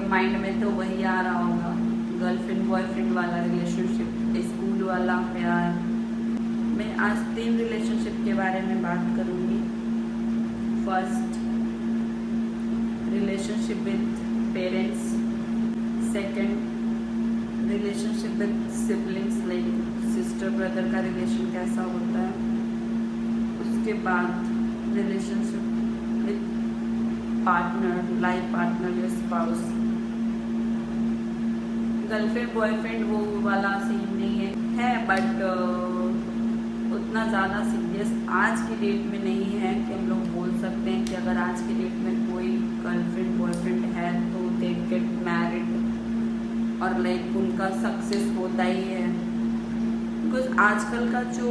Mind में तो वही आ रहा होगा, गर्लफ्रेंड बॉयफ्रेंड वाला रिलेशनशिप, स्कूल वाला प्यार। मैं आज 3 रिलेशनशिप के बारे में बात करूँगी। First, relationship with parents. Second, relationship with siblings, like sister brother का रिलेशन कैसा होता है। उसके बाद relationship with partner, life partner या स्पाउस। गर्लफ्रेंड बॉयफ्रेंड वो वाला सीन नहीं है बट उतना ज़्यादा सीरियस आज की डेट में नहीं है कि हम लोग बोल सकते हैं कि अगर आज की डेट में कोई गर्लफ्रेंड बॉयफ्रेंड है तो दे गेट मैरिड और लाइक उनका सक्सेस होता ही है। बिकॉज आजकल का जो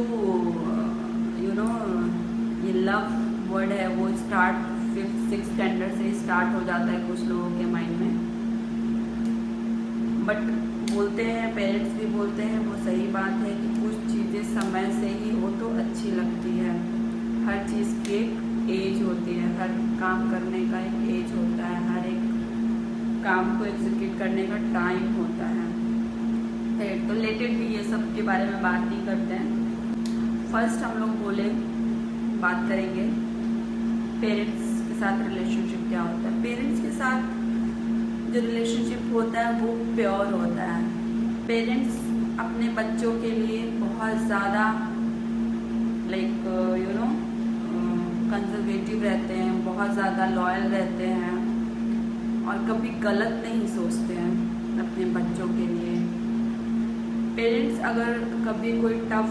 ये लव वर्ड है वो स्टार्ट 5th-6th स्टैंडर्ड से स्टार्ट हो जाता है कुछ लोगों के माइंड में। बट बोलते हैं, पेरेंट्स भी बोलते हैं, वो सही बात है कि कुछ चीज़ें समय से ही हो तो अच्छी लगती है। हर चीज़ की एक एज होती है, हर काम करने का एक एज होता है, हर एक काम को एग्जीक्यूट करने का टाइम होता है। तो रिलेटेड भी ये सब के बारे में बात नहीं करते हैं। फर्स्ट हम लोग बात करेंगे पेरेंट्स के साथ रिलेशनशिप क्या होता है। पेरेंट्स के साथ जो रिलेशनशिप होता है वो प्योर होता है। पेरेंट्स अपने बच्चों के लिए बहुत ज़्यादा लाइक कंजर्वेटिव रहते हैं, बहुत ज़्यादा लॉयल रहते हैं और कभी गलत नहीं सोचते हैं अपने बच्चों के लिए। पेरेंट्स अगर कभी कोई टफ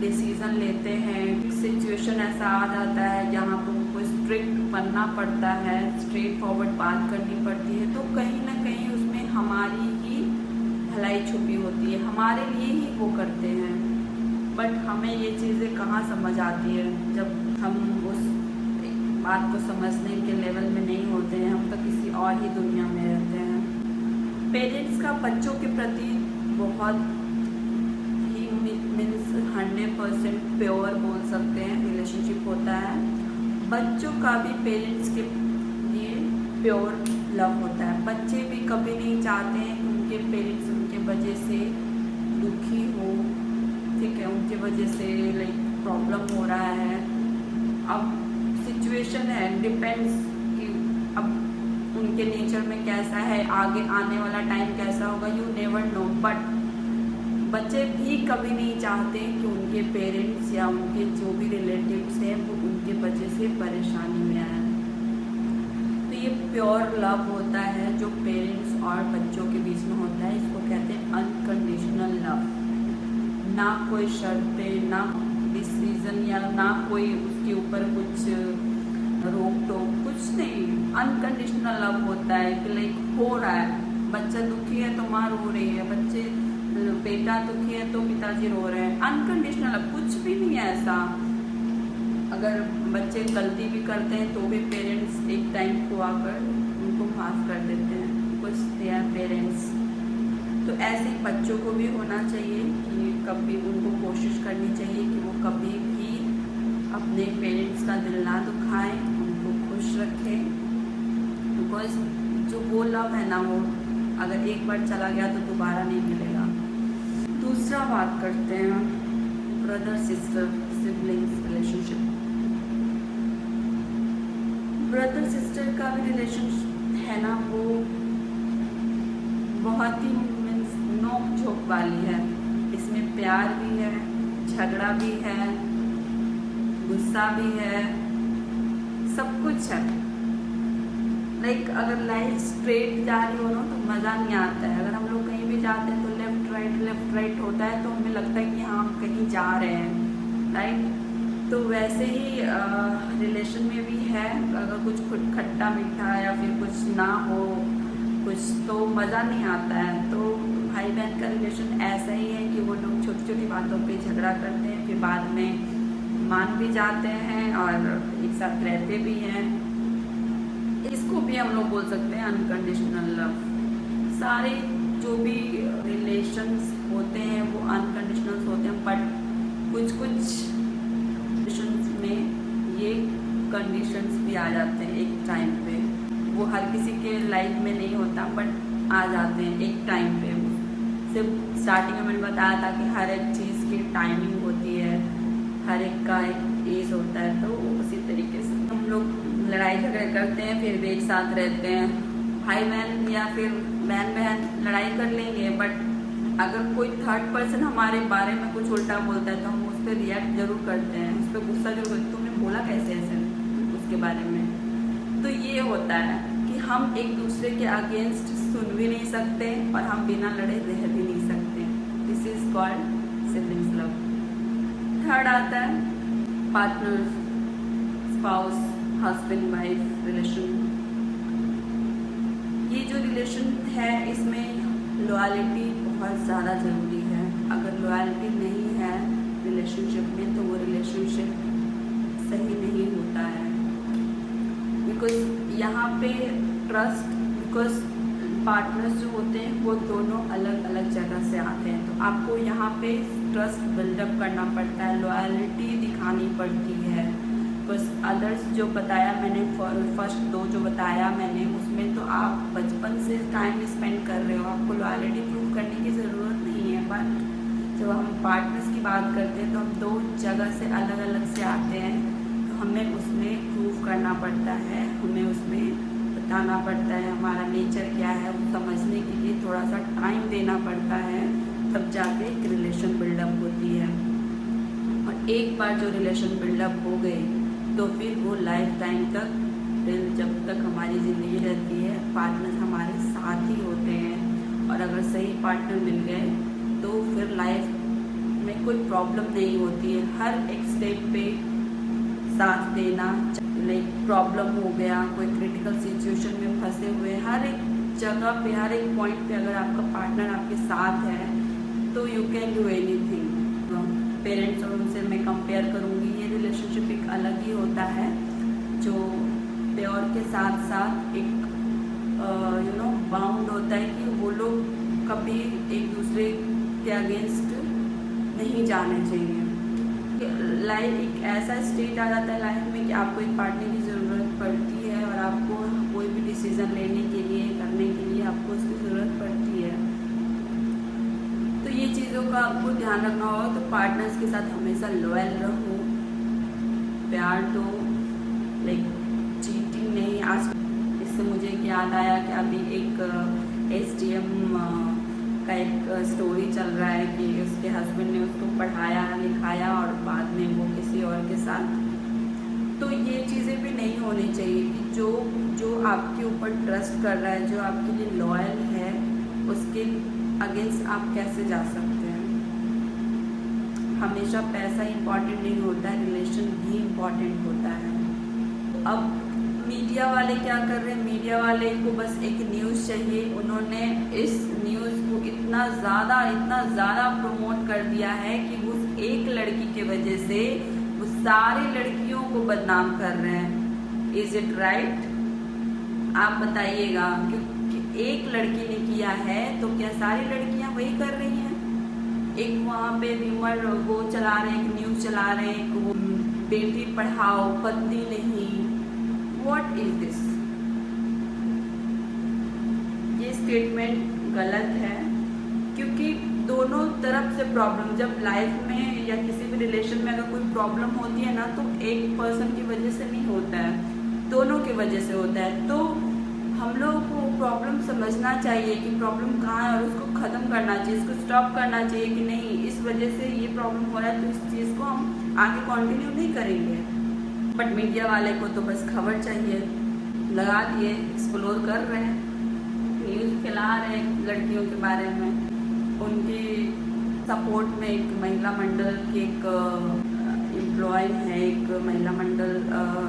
डिसीज़न लेते हैं, सिचुएशन ऐसा आ जाता है जहाँ पर उनको स्ट्रिक्ट बनना पड़ता है, स्ट्रेट फॉरवर्ड बात करनी पड़ती है, तो कहीं ना कहीं उसमें हमारी ही भलाई छुपी होती है, हमारे लिए ही वो करते हैं। बट हमें ये चीज़ें कहाँ समझ आती है जब हम उस बात को समझने के लेवल में नहीं होते हैं, हम तो किसी और ही दुनिया में रहते हैं। पेरेंट्स का बच्चों के प्रति बहुत ही मीन्स 100% प्योर बोल सकते हैं रिलेशनशिप होता है। बच्चों का भी पेरेंट्स के लिए प्योर लव होता है। बच्चे भी कभी नहीं चाहते हैं कि उनके पेरेंट्स उनके वजह से दुखी हो, ठीक है, उनके वजह से लाइक प्रॉब्लम हो रहा है। अब सिचुएशन है, डिपेंड्स कि अब उनके नेचर में कैसा है, आगे आने वाला टाइम कैसा होगा, यू नेवर नो। बट बच्चे भी कभी नहीं चाहते कि उनके पेरेंट्स या उनके जो भी रिलेटिव्स हैं वो उनके वजह से परेशानी में आए। तो ये प्योर लव होता है जो पेरेंट्स और बच्चों के बीच में होता है। इसको कहते हैं अनकंडीशनल लव। ना कोई शर्तें, ना डिसीजन या ना कोई उसके ऊपर कुछ रोक टोक, कुछ नहीं। अनकंडीशनल लव होता है कि लाइक हो रहा है, बच्चा दुखी है तो माँ रो रही है, बेटा दुखी है तो पिताजी रो रहे हैं। अनकंडीशनल लव कुछ भी नहीं है ऐसा। अगर बच्चे गलती भी करते हैं तो भी पेरेंट्स एक टाइम को आकर उनको माफ़ कर देते हैं, कुछ देयर पेरेंट्स। तो ऐसे बच्चों को भी होना चाहिए कि कभी उनको कोशिश करनी चाहिए कि वो कभी भी अपने पेरेंट्स का दिल ना दुखाएं, उनको खुश रखें। बिकॉज जो वो लव है ना, वो अगर एक बार चला गया तो दोबारा नहीं मिलेगा। दूसरा बात करते हैं brother sister siblings relationship. Brother sister का भी रिलेशनशिप है ना, वो बहुत ही मीन्स नोक झोंक वाली है। इसमें प्यार भी है, झगड़ा भी है, गुस्सा भी है, सब कुछ है। लाइक अगर लाइफ स्ट्रेट जा रही हो ना तो मज़ा नहीं आता है। अगर हम लोग कहीं भी जाते हैं तो लेफ्ट राइट होता है तो हमें लगता है कि हाँ हम कहीं जा रहे हैं, राइट। तो वैसे ही रिलेशन में भी है। अगर कुछ खट्टा मीठा या फिर कुछ ना हो कुछ तो मज़ा नहीं आता है। तो भाई बहन का रिलेशन ऐसा ही है कि वो लोग छोटी छोटी बातों पे झगड़ा करते हैं, फिर बाद में मान भी जाते हैं और एक साथ रहते भी हैं। इसको भी हम लोग बोल सकते हैं अनकंडीशनल लव। सारे जो भी रिलेशंस होते हैं वो अनकंडीशनल होते हैं, बट कुछ रिलेशंस में ये कंडीशंस भी आ जाते हैं एक टाइम पे। वो हर किसी के लाइफ में नहीं होता, बट आ जाते हैं एक टाइम पे। सिर्फ स्टार्टिंग में मैंने बताया था कि हर एक चीज़ की टाइमिंग होती है, हर एक का एक एज होता है, तो उसी तरीके से हम लोग लड़ाई झगड़े करते हैं, फिर भी एक साथ रहते हैं। भाई बहन या फिर बहन बहन लड़ाई कर लेंगे, बट अगर कोई थर्ड पर्सन हमारे बारे में कुछ उल्टा बोलता है तो हम उस पर रिएक्ट जरूर करते हैं, उस पर गुस्सा जरूर करते हैं, तुमने बोला कैसे ऐसे उसके बारे में। तो ये होता है कि हम एक दूसरे के अगेंस्ट सुन भी नहीं सकते और हम बिना लड़े रह भी नहीं सकते। This is called siblings love. Third आता है partners, spouse, husband wife relation. ये जो रिलेशन है इसमें लॉयल्टी बहुत ज़्यादा ज़रूरी है। अगर लॉयल्टी नहीं है रिलेशनशिप में तो वो रिलेशनशिप सही नहीं होता है। बिकॉज यहाँ पे ट्रस्ट, बिकॉज पार्टनर्स जो होते हैं वो दोनों अलग अलग जगह से आते हैं, तो आपको यहाँ पे ट्रस्ट बिल्डअप करना पड़ता है, लॉयल्टी दिखानी पड़ती है। बस अदर्स जो बताया मैंने, फर्स्ट दो जो बताया मैंने, उसमें तो आप बचपन से टाइम स्पेंड कर रहे हो, आपको लॉयल्टी प्रूव करने की ज़रूरत नहीं है। बट जब हम पार्टनर्स की बात करते हैं तो हम दो जगह से अलग अलग से आते हैं, तो हमें उसमें प्रूव करना पड़ता है, हमें उसमें बताना पड़ता है हमारा नेचर क्या है, वो समझने के लिए थोड़ा सा टाइम देना पड़ता है, तब जाके एक रिलेशन बिल्डअप होती है। और एक बार जो रिलेशन बिल्डअप हो गई तो फिर वो लाइफ टाइम तक, जब तक हमारी ज़िंदगी रहती है, पार्टनर्स हमारे साथ ही होते हैं। और अगर सही पार्टनर मिल गए तो फिर लाइफ में कोई प्रॉब्लम नहीं होती है। हर एक स्टेप पे साथ देना, लाइक प्रॉब्लम हो गया, कोई क्रिटिकल सिचुएशन में फंसे हुए, हर एक जगह पे, हर एक पॉइंट पे अगर आपका पार्टनर आपके साथ है तो you can do anything. Parents और उनसे मैं कंपेयर करूँगी, ये रिलेशनशिप एक अलग ही होता है जो प्योर के साथ साथ एक बाउंड होता है कि वो लोग कभी एक दूसरे के अगेंस्ट नहीं जाने चाहिए। लाइफ एक ऐसा स्टेज आ जाता है लाइफ में कि आपको एक पार्टनर की ज़रूरत पड़ती है और आपको कोई भी डिसीज़न लेने के लिए, करने के लिए आपको उसकी ज़रूरत पड़ती है। तो ये चीज़ों का आपको ध्यान रखना होगा। तो पार्टनर्स के साथ हमेशा लॉयल रहो, प्यार दो, लाइक चीटिंग नहीं। आज इससे मुझे याद आया कि अभी एक SDM का एक स्टोरी चल रहा है कि उसके हस्बैंड ने उसको पढ़ाया लिखाया और बाद में वो किसी और के साथ। तो ये चीज़ें भी नहीं होनी चाहिए कि जो आपके ऊपर ट्रस्ट कर रहा है, जो आपके लिए लॉयल है, उसके अगेंस्ट आप कैसे जा सकते हैं। हमेशा पैसा इम्पॉर्टेंट नहीं होता है, रिलेशन भी इम्पॉर्टेंट होता है। अब मीडिया वाले क्या कर रहे हैं, मीडिया वाले को बस एक न्यूज़ चाहिए, उन्होंने इस न्यूज़ को इतना ज़्यादा प्रमोट कर दिया है कि उस एक लड़की के वजह से वो सारी लड़कियों को बदनाम कर रहे हैं। Is it right? आप बताइएगा, क्योंकि एक लड़की ने किया है तो क्या सारी लड़कियां वही कर रही हैं? एक वहाँ पे र्यूमर वो चला रहे हैं, एक न्यूज़ चला रहे हैं कि वो बेटी पढ़ाओ पत्नी नहीं। What is this? ये स्टेटमेंट गलत है, क्योंकि दोनों तरफ से प्रॉब्लम, जब लाइफ में या किसी भी रिलेशन में अगर कोई प्रॉब्लम होती है ना, तो एक पर्सन की वजह से नहीं होता है, दोनों की वजह से होता है। तो हम लोगों को प्रॉब्लम समझना चाहिए कि प्रॉब्लम कहाँ है और उसको ख़त्म करना चाहिए, इसको स्टॉप करना चाहिए कि नहीं, इस वजह से ये प्रॉब्लम हो रहा है, तो इस चीज़ को हम आगे कंटिन्यू नहीं करेंगे। बट मीडिया वाले को तो बस खबर चाहिए, लगा दिए, एक्सप्लोर कर रहे हैं, न्यूज़ फैला रहे हैं लड़कियों के बारे में। उनके सपोर्ट में एक महिला मंडल की एक एम्प्लॉय है, एक महिला मंडल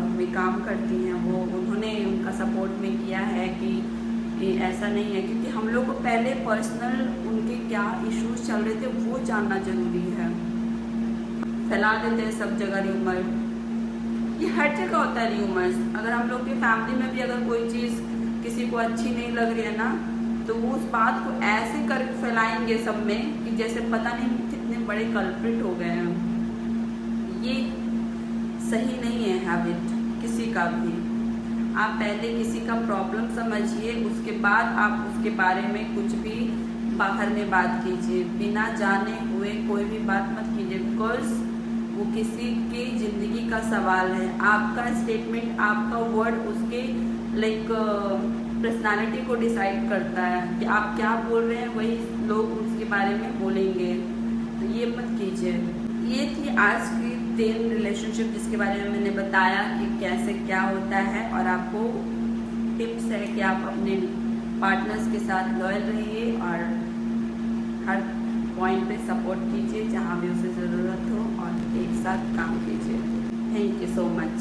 में काम करती हैं वो, उन्होंने उनका सपोर्ट में किया है कि ऐसा नहीं है, क्योंकि हम लोग को पहले पर्सनल उनके क्या इश्यूज चल रहे थे वो जानना जरूरी है। फैला देते हैं सब जगह र्यूमर, ये हर जगह होता है र्यूमर्स। अगर हम लोग की फैमिली में भी अगर कोई चीज़ किसी को अच्छी नहीं लग रही है ना, तो वो उस बात को ऐसे कर फैलाएंगे सब में कि जैसे पता नहीं कितने बड़े कल्प्रिट हो गए हैं। ये सही नहीं है हैबिट किसी का भी। आप पहले किसी का प्रॉब्लम समझिए, उसके बाद आप उसके बारे में कुछ भी बाहर में बात कीजिए। बिना जाने हुए कोई भी बात मत कीजिए, बिकॉज वो किसी की ज़िंदगी का सवाल है। आपका स्टेटमेंट, आपका वर्ड उसके पर्सनालिटी को डिसाइड करता है कि आप क्या बोल रहे हैं, वही लोग उसके बारे में बोलेंगे। तो ये मत कीजिए। ये थी आज की 3 रिलेशनशिप जिसके बारे में मैंने बताया कि कैसे क्या होता है, और आपको टिप्स है कि आप अपने पार्टनर्स के साथ लॉयल रहिए और हर पॉइंट पे सपोर्ट कीजिए जहाँ भी उसे ज़रूरत हो, और एक साथ काम कीजिए। Thank you so much.